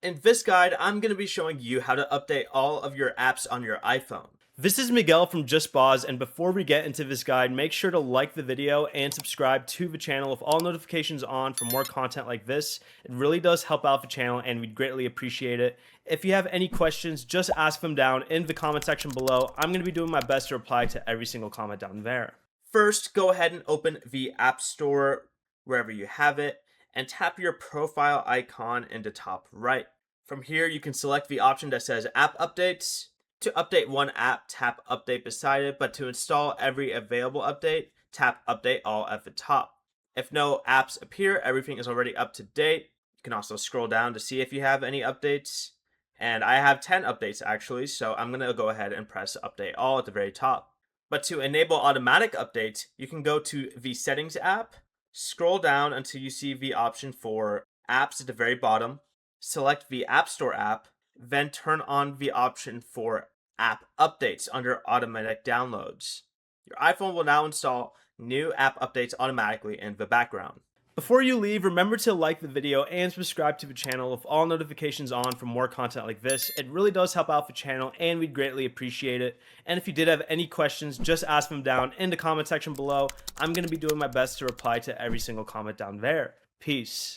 In this guide, I'm going to be showing you how to update all of your apps on your iPhone. This is Miguel from Just Pause, and before we get into this guide, make sure to like the video and subscribe to the channel with all notifications on for more content like this. It really does help out the channel and we'd greatly appreciate it. If you have any questions, just ask them down in the comment section below. I'm going to be doing my best to reply to every single comment down there. First, go ahead and open the App Store wherever you have it and tap your profile icon in the top right. From here, you can select the option that says App Updates. To update one app, tap Update beside it, but to install every available update, tap Update All at the top. If no apps appear, everything is already up to date. You can also scroll down to see if you have any updates. And I have 10 updates actually, so I'm going to go ahead and press Update All at the very top. But to enable automatic updates, you can go to the Settings app, scroll down until you see the option for Apps at the very bottom, select the App Store app, then turn on the option for App Updates under Automatic Downloads. Your iPhone will now install new app updates automatically in the background. Before you leave, remember to like the video and subscribe to the channel with all notifications on for more content like this. It really does help out the channel and we'd greatly appreciate it. And if you did have any questions, just ask them down in the comment section below. I'm going to be doing my best to reply to every single comment down there. Peace.